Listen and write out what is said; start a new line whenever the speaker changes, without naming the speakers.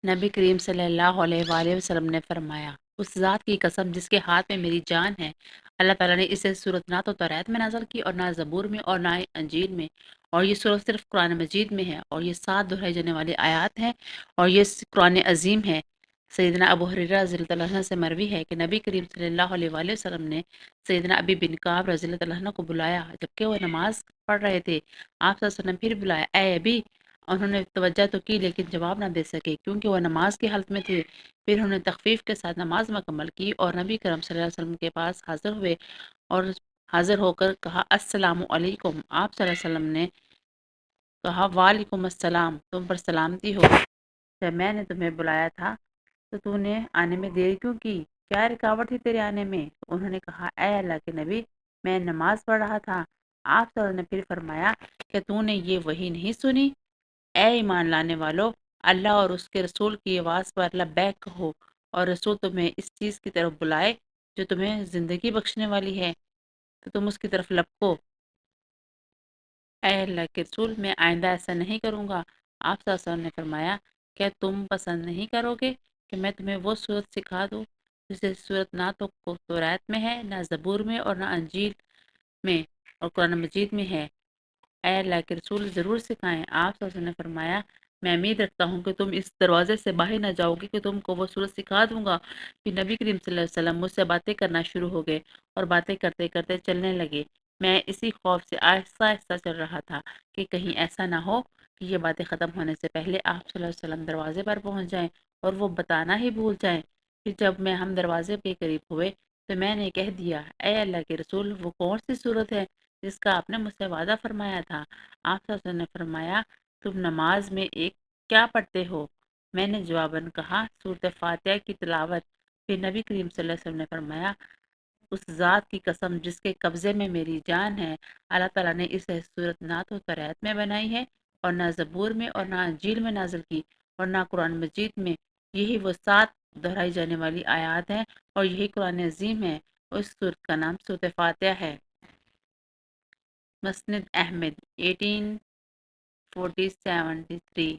نبی کریم صلی اللہ علیہ وآلہ وسلم نے فرمایا، اس ذات کی قسم جس کے ہاتھ میں میری جان ہے، اللہ تعالیٰ نے اسے صورت نہ تو توریت میں نازل کی اور نہ زبور میں اور نہ انجیل میں، اور یہ صورت صرف قرآن مجید میں ہے، اور یہ 7 دہرائی جانے والی آیات ہیں، اور یہ قرآن عظیم ہے۔ سیدنا ابو ہریرہ رضی اللہ عنہ سے مروی ہے کہ نبی کریم صلی اللہ علیہ وآلہ وسلم نے سیدنا ابی بن کعب رضی اللہ عنہ کو بلایا جبکہ وہ نماز پڑھ رہے تھے۔ آپ صلی اللہ علیہ وسلم پھر بلایا، اے ابی! انہوں نے توجہ تو کی لیکن جواب نہ دے سکے کیونکہ وہ نماز کی حالت میں تھے۔ پھر انہوں نے تخفیف کے ساتھ نماز مکمل کی اور نبی کرم صلی اللہ علیہ وسلم کے پاس حاضر ہوئے اور حاضر ہو کر کہا، السلام علیکم۔ آپ صلی اللہ علیہ وسلم نے کہا، وعلیکم السلام، تم پر سلامتی ہو۔ جب میں نے تمہیں بلایا تھا تو نے آنے میں دیر کیوں کی؟ کیا رکاوٹ تھی تیرے آنے میں؟ انہوں نے کہا، اے اللہ کے نبی، میں نماز پڑھ رہا تھا۔ آپ صلی اللہ علیہ وسلم نے پھر فرمایا کہ تو نے یہ وحی نہیں سنی؟ اے ایمان لانے والو، اللہ اور اس کے رسول کی آواز پر لبیک کہو اور رسول تمہیں اس چیز کی طرف بلائے جو تمہیں زندگی بخشنے والی ہے تو تم اس کی طرف لپکو۔ اے اللہ کے رسول، میں آئندہ ایسا نہیں کروں گا۔ آپ صلی اللہ علیہ وسلم نے فرمایا، کیا تم پسند نہیں کرو گے کہ میں تمہیں وہ صورت سکھا دوں جسے صورت نہ تو توریت میں ہے، نہ زبور میں اور نہ انجیل میں اور قرآن مجید میں ہے؟ اے اللہ کے رسول، ضرور سکھائیں۔ آپ صلی اللہ علیہ وسلم نے فرمایا، میں امید رکھتا ہوں کہ تم اس دروازے سے باہر نہ جاؤ گے کہ تم کو وہ صورت سکھا دوں گا۔ پھر نبی کریم صلی اللہ علیہ وسلم مجھ سے باتیں کرنا شروع ہو گئے اور باتیں کرتے کرتے چلنے لگے۔ میں اسی خوف سے آہستہ آہستہ چل رہا تھا کہ کہیں ایسا نہ ہو کہ یہ باتیں ختم ہونے سے پہلے آپ صلی اللہ علیہ وسلم دروازے پر پہنچ جائیں اور وہ بتانا ہی بھول جائیں۔ پھر جب ہم دروازے کے قریب ہوئے تو میں نے کہہ دیا، اے اللہ کے رسول، وہ کون سی صورت ہے جس کا آپ نے مجھ سے وعدہ فرمایا تھا؟ آپ صلی اللہ علیہ وسلم نے فرمایا، تم نماز میں ایک کیا پڑھتے ہو؟ میں نے جواباً کہا، سورۃ فاتحہ کی تلاوت۔ پھر نبی کریم صلی اللہ علیہ وسلم نے فرمایا، اس ذات کی قسم جس کے قبضے میں میری جان ہے، اللہ تعالیٰ نے اسے صورت نہ تو توریت میں بنائی ہے اور نہ زبور میں اور نہ انجیل میں نازل کی اور نہ قرآن مجید میں۔ یہی وہ 7 دہرائی جانے والی آیات ہیں اور یہی قرآن عظیم ہے۔ اس صورت کا نام سورۃ فاتحہ ہے۔ مسند احمد 1843